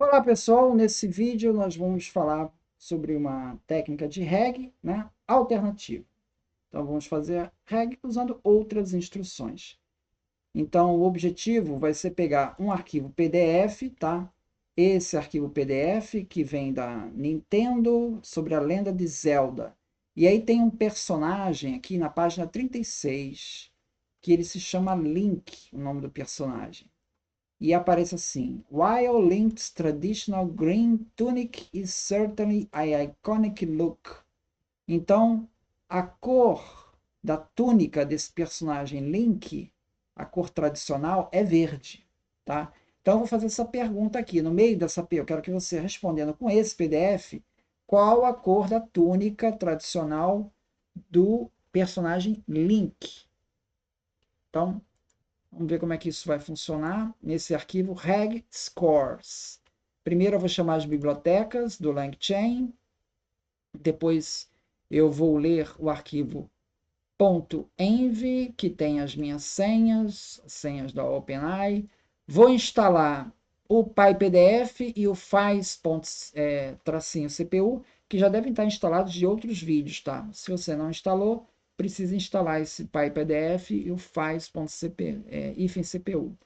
Olá pessoal, nesse vídeo nós vamos falar sobre uma técnica de reg, né, alternativa. Então vamos fazer reg usando outras instruções. Então o objetivo vai ser pegar um arquivo PDF, tá? Esse arquivo PDF que vem da Nintendo sobre a lenda de Zelda. E aí tem um personagem aqui na página 36 que ele se chama Link, o nome do personagem. E aparece assim: While Link's traditional green tunic is certainly an iconic look. Então, a cor da túnica desse personagem Link, a cor tradicional, é verde, tá? Então, eu vou fazer essa pergunta aqui. No meio dessa, eu quero que você respondendo com esse PDF, qual a cor da túnica tradicional do personagem Link. Então, vamos ver como é que isso vai funcionar nesse arquivo reg scores. Primeiro eu vou chamar as bibliotecas do LangChain, depois eu vou ler o arquivo .env, que tem as minhas senhas da OpenAI. Vou instalar o PyPDF e o faz.cpu, que já devem estar instalados de outros vídeos, tá? Se você não instalou, precisa instalar esse PyPDF e o faz.cpu.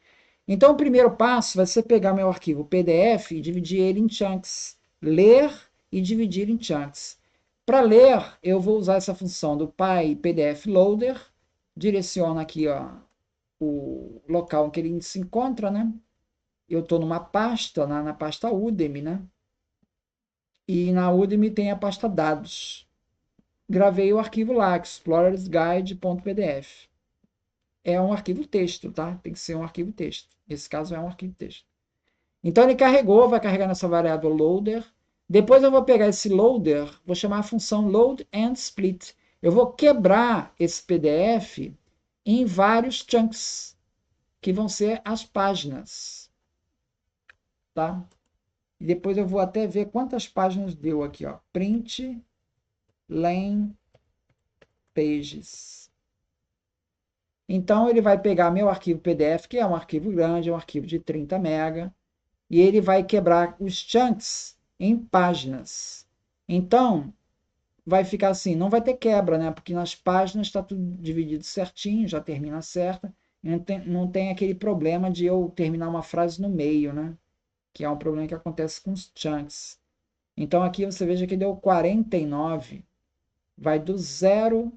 Então, o primeiro passo vai ser pegar meu arquivo PDF e dividir ele em chunks. Ler e dividir em chunks. Para ler, eu vou usar essa função do PyPDF Loader. Direciona aqui ó, o local em que ele se encontra, né? Eu estou numa pasta, na pasta Udemy, né? E na Udemy tem a pasta dados. Gravei o arquivo lá, explorersguide.pdf. É um arquivo texto, tá? Tem que ser um arquivo texto. Nesse caso é um arquivo texto. Então ele carregou, vai carregar nessa variável loader. Depois eu vou pegar esse loader, vou chamar a função load and split. Eu vou quebrar esse PDF em vários chunks, que vão ser as páginas, tá? E depois eu vou até ver quantas páginas deu aqui, ó. Print len pages. Então ele vai pegar meu arquivo PDF, que é um arquivo grande, é um arquivo de 30 MB, e ele vai quebrar os chunks em páginas. Então, vai ficar assim, não vai ter quebra, né? Porque nas páginas está tudo dividido certinho, já termina certa, e não tem aquele problema de eu terminar uma frase no meio, né? Que é um problema que acontece com os chunks. Então aqui você veja que deu 49, vai do 0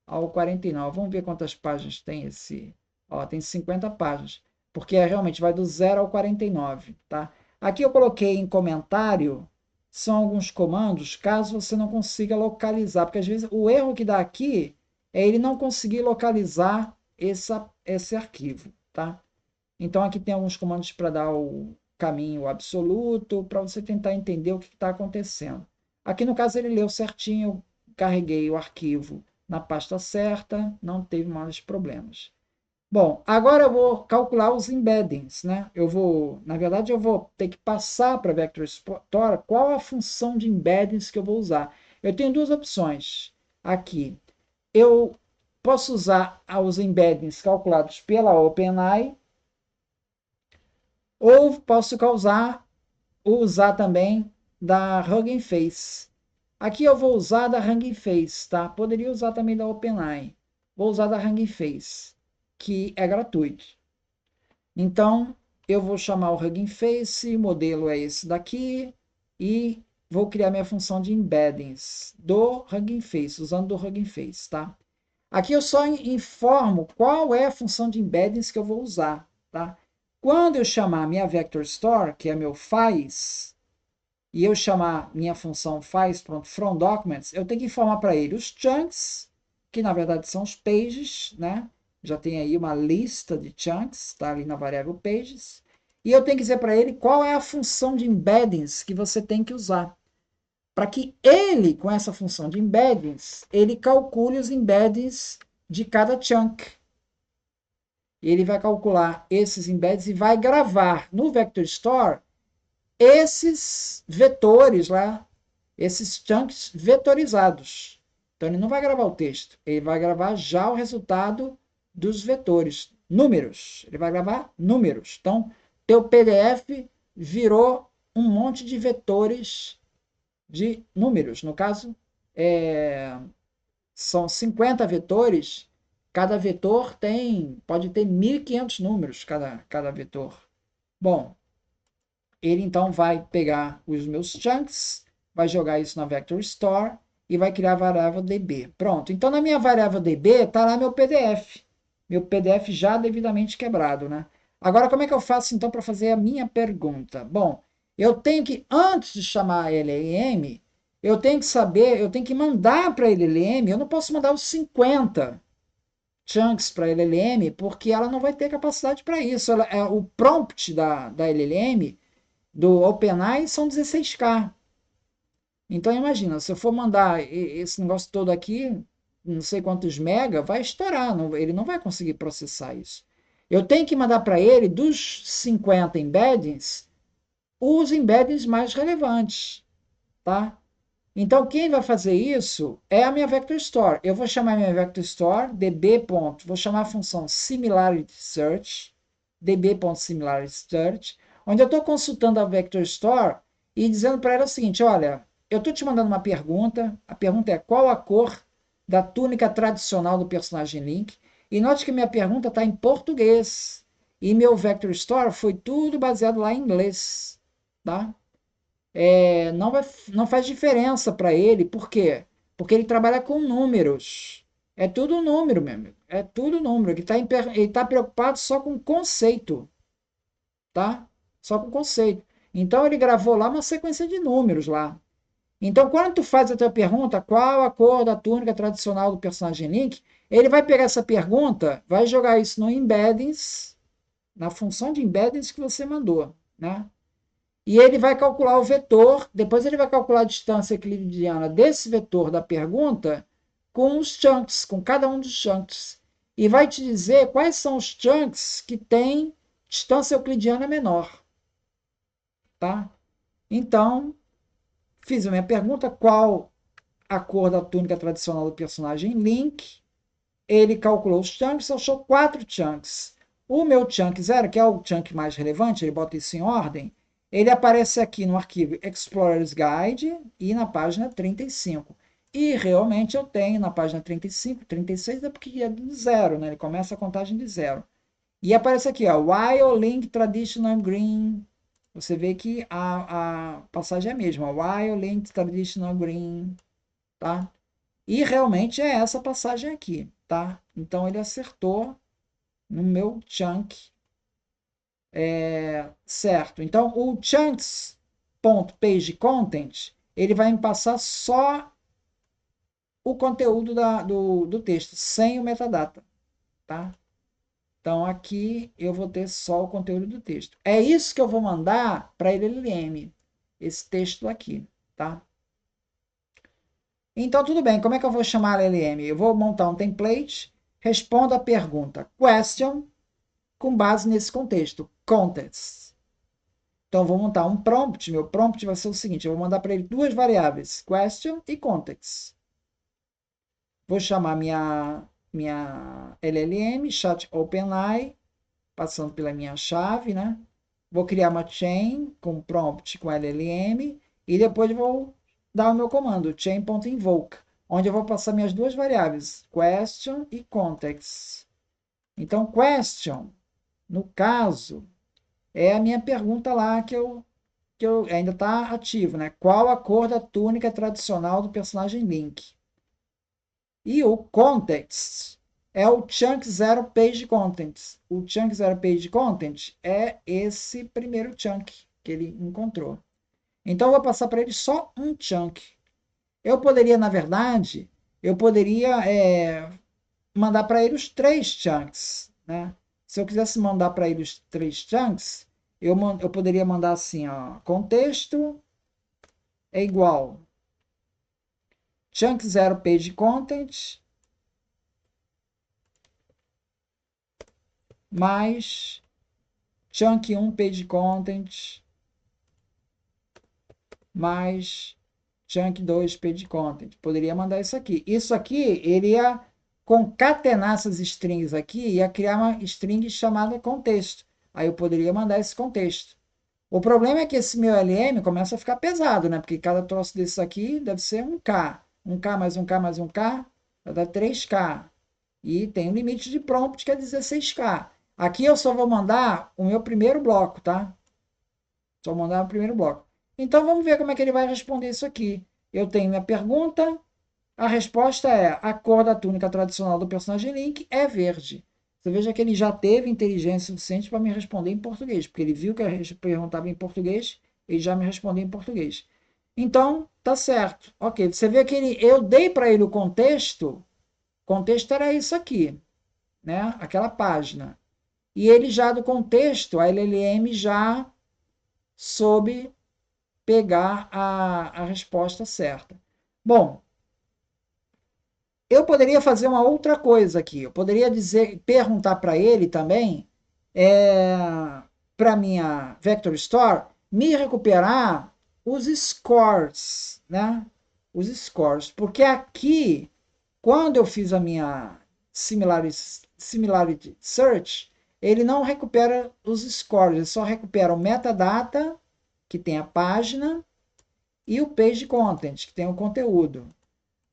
ao 49. Vamos ver quantas páginas tem esse. Ó, tem 50 páginas, porque realmente vai do 0 ao 49, tá? Aqui eu coloquei em comentário, são alguns comandos, caso você não consiga localizar, porque às vezes o erro que dá aqui é ele não conseguir localizar esse arquivo, tá? Então aqui tem alguns comandos para dar o caminho absoluto, para você tentar entender o que está acontecendo. Aqui no caso ele leu certinho, eu carreguei o arquivo na pasta certa, não teve mais problemas. Bom, agora eu vou calcular os embeddings, né? Na verdade, eu vou ter que passar para Vector Store qual a função de embeddings que eu vou usar. Eu tenho duas opções aqui. Eu posso usar os embeddings calculados pela OpenAI, ou posso usar também da Hugging Face. Aqui eu vou usar da Hugging Face, tá? Poderia usar também da OpenAI. Vou usar da Hugging Face, que é gratuito. Então, eu vou chamar o Hugging Face, o modelo é esse daqui, e vou criar minha função de embeddings do Hugging Face, usando do Hugging Face, tá? Aqui eu só informo qual é a função de embeddings que eu vou usar, tá? Quando eu chamar minha Vector Store, que é meu faz, e eu chamar minha função faz.from documents, eu tenho que informar para ele os chunks, que na verdade são os pages, né? Já tem aí uma lista de chunks, está ali na variável pages. E eu tenho que dizer para ele qual é a função de embeddings que você tem que usar. Para que ele, com essa função de embeddings, ele calcule os embeddings de cada chunk. Ele vai calcular esses embeddings e vai gravar no Vector Store esses vetores lá, esses chunks vetorizados. Então ele não vai gravar o texto, ele vai gravar já o resultado dos vetores, números. Ele vai gravar números. Então, teu PDF virou um monte de vetores de números. No caso, são 50 vetores, cada vetor pode ter 1.500 números, cada vetor. Bom, ele então vai pegar os meus chunks, vai jogar isso na Vector Store e vai criar a variável db. Pronto. Então, na minha variável db está lá meu PDF. Meu PDF já devidamente quebrado, né? Agora, como é que eu faço então para fazer a minha pergunta? Bom, eu tenho que, antes de chamar a LLM, eu tenho que saber, eu tenho que mandar para a LLM, eu não posso mandar os 50 chunks para a LLM, porque ela não vai ter capacidade para isso. O prompt da LLM do OpenAI são 16K. Então imagina, se eu for mandar esse negócio todo aqui, não sei quantos mega, vai estourar, ele não vai conseguir processar isso. Eu tenho que mandar para ele, dos 50 embeddings, os embeddings mais relevantes, tá? Então quem vai fazer isso é a minha Vector Store. Eu vou chamar minha Vector Store, db. Vou chamar a função similarity search, db.similarity search, onde eu estou consultando a Vector Store e dizendo para ela o seguinte: olha, eu estou te mandando uma pergunta, a pergunta é qual a cor da túnica tradicional do personagem Link, e note que minha pergunta está em português, e meu Vector Store foi tudo baseado lá em inglês, tá? Não faz diferença para ele, por quê? Porque ele trabalha com números. É tudo número, meu amigo. É tudo número. Ele tá preocupado só com conceito, tá? Só com conceito. Então ele gravou lá uma sequência de números lá. Então, quando tu faz a tua pergunta, qual a cor da túnica tradicional do personagem Link, ele vai pegar essa pergunta, vai jogar isso no embeddings, na função de embeddings que você mandou, né? E ele vai calcular o vetor, depois ele vai calcular a distância euclidiana desse vetor da pergunta com os chunks, com cada um dos chunks. E vai te dizer quais são os chunks que têm distância euclidiana menor. Tá? Então, fiz a minha pergunta, qual a cor da túnica tradicional do personagem Link? Ele calculou os chunks, achou 4 chunks. O meu chunk 0, que é o chunk mais relevante, ele bota isso em ordem, ele aparece aqui no arquivo Explorer's Guide e na página 35. E realmente eu tenho na página 35, 36, é porque é do zero, né? Ele começa a contagem de zero. E aparece aqui, ó, While Link Traditional Green. Você vê que a passagem é a mesma, While Link Traditional Green, tá? E realmente é essa passagem aqui, tá? Então ele acertou no meu chunk, certo. Então o chunks.pageContent ele vai me passar só o conteúdo do texto, sem o metadata, tá? Então aqui eu vou ter só o conteúdo do texto. É isso que eu vou mandar para a LLM, esse texto aqui, tá? Então, tudo bem. Como é que eu vou chamar a LLM? Eu vou montar um template, respondo a pergunta question com base nesse contexto, context. Então, eu vou montar um prompt. Meu prompt vai ser o seguinte, eu vou mandar para ele duas variáveis, question e context. Vou chamar minha LLM, chat OpenAI, passando pela minha chave, né? Vou criar uma chain com prompt com LLM e depois vou dar o meu comando, chain.invoke, onde eu vou passar minhas duas variáveis, question e context. Então, question, no caso, é a minha pergunta lá que eu ainda está ativo, né? Qual a cor da túnica tradicional do personagem Link? E o context é o chunk zero page content. O chunk zero page content é esse primeiro chunk que ele encontrou. Então eu vou passar para ele só um chunk. Eu poderia, na verdade, mandar para ele os 3 chunks, né? Se eu quisesse mandar para ele os 3 chunks, eu poderia mandar assim, ó, contexto é igual chunk zero page content mais chunk 1 page content mais chunk 2 page content. Poderia mandar isso aqui. Isso aqui, ele ia concatenar essas strings aqui, ia criar uma string chamada contexto. Aí eu poderia mandar esse contexto. O problema é que esse meu LM começa a ficar pesado, né? Porque cada troço desses aqui deve ser um K. Um K mais um K mais um K, vai dar 3K. E tem um limite de prompt que é 16K. Aqui eu só vou mandar o meu primeiro bloco, tá? Só vou mandar o primeiro bloco. Então vamos ver como é que ele vai responder isso aqui. Eu tenho minha pergunta, a resposta é: a cor da túnica tradicional do personagem Link é verde. Você veja que ele já teve inteligência suficiente para me responder em português, porque ele viu que eu perguntava em português, ele já me respondeu em português. Então, tá certo. Ok, você vê que eu dei para ele o contexto era isso aqui, né? Aquela página. E ele já do contexto, a LLM já soube pegar a resposta certa. Bom, eu poderia fazer uma outra coisa aqui. Eu poderia perguntar para ele também, é, para minha Vector Store, me recuperar os scores, né? Os scores, porque aqui, quando eu fiz a minha similarity search, ele não recupera os scores, ele só recupera o metadata, que tem a página, e o page content, que tem o conteúdo.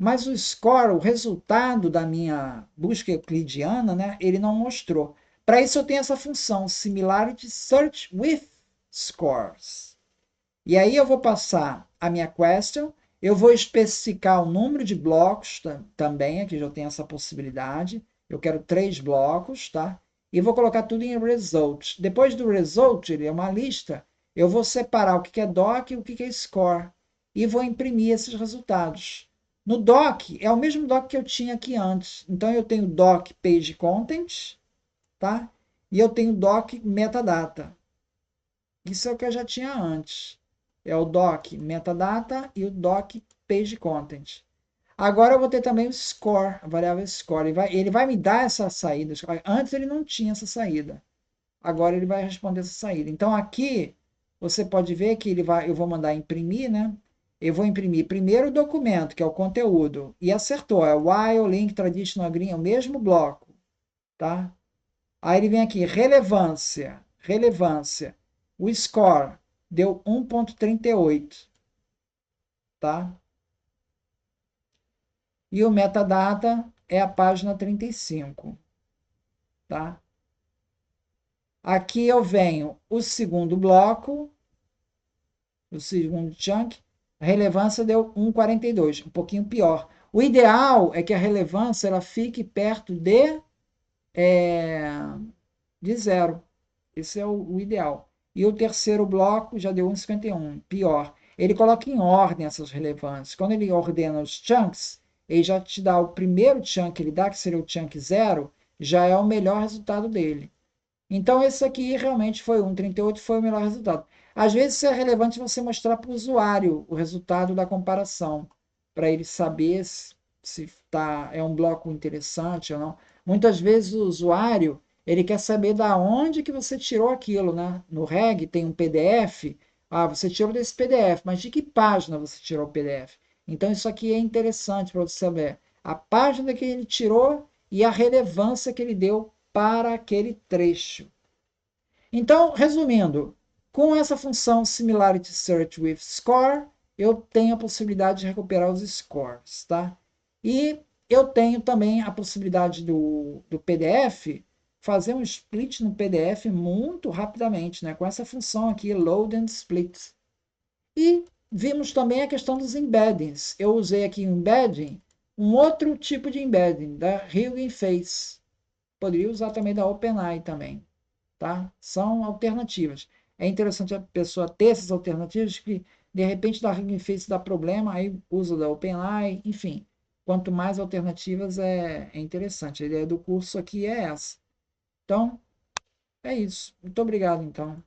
Mas o score, o resultado da minha busca euclidiana, né, ele não mostrou. Para isso eu tenho essa função, Similarity Search with Scores. E aí eu vou passar a minha question, eu vou especificar o número de blocos também, aqui já tenho essa possibilidade. Eu quero 3 blocos, tá? E vou colocar tudo em result. Depois do result, ele é uma lista, eu vou separar o que é doc e o que é score. E vou imprimir esses resultados. No doc, é o mesmo doc que eu tinha aqui antes. Então eu tenho doc page content, tá? E eu tenho doc metadata. Isso é o que eu já tinha antes. É o doc metadata e o doc page content. Agora eu vou ter também o score, a variável score. Ele vai me dar essa saída. Antes ele não tinha essa saída. Agora ele vai responder essa saída. Então aqui você pode ver que eu vou mandar imprimir, né? Eu vou imprimir primeiro o documento, que é o conteúdo, e acertou. É while, link, traditional green, é o mesmo bloco, tá? Aí ele vem aqui, relevância, relevância. O score deu 1,38, tá? E o metadata é a página 35, tá? Aqui eu venho o segundo bloco, o segundo chunk, a relevância deu 1,42, um pouquinho pior. O ideal é que a relevância ela fique perto de zero. Esse é o ideal. E o terceiro bloco já deu 1,51, pior. Ele coloca em ordem essas relevâncias. Quando ele ordena os chunks, ele já te dá o primeiro chunk que ele dá, que seria o chunk zero, já é o melhor resultado dele. Então, esse aqui realmente foi 1,38, foi o melhor resultado. Às vezes, isso é relevante você mostrar para o usuário o resultado da comparação, para ele saber se é um bloco interessante ou não. Muitas vezes o usuário ele quer saber da onde que você tirou aquilo, né? No Reg tem um PDF, você tirou desse PDF, mas de que página você tirou o PDF? Então isso aqui é interessante para você saber a página que ele tirou e a relevância que ele deu para aquele trecho. Então, resumindo, com essa função Similarity Search with Score, eu tenho a possibilidade de recuperar os scores, tá? E eu tenho também a possibilidade do PDF fazer um split no PDF muito rapidamente, né? Com essa função aqui, Load and Split. E vimos também a questão dos embeddings. Eu usei aqui um embedding, um outro tipo de embedding, da Hugging Face. Poderia usar também da OpenAI também, tá? São alternativas. É interessante a pessoa ter essas alternativas que, de repente, da Hugging Face dá problema, aí usa da OpenAI, enfim. Quanto mais alternativas é interessante. A ideia do curso aqui é essa. Então, é isso. Muito obrigado, então.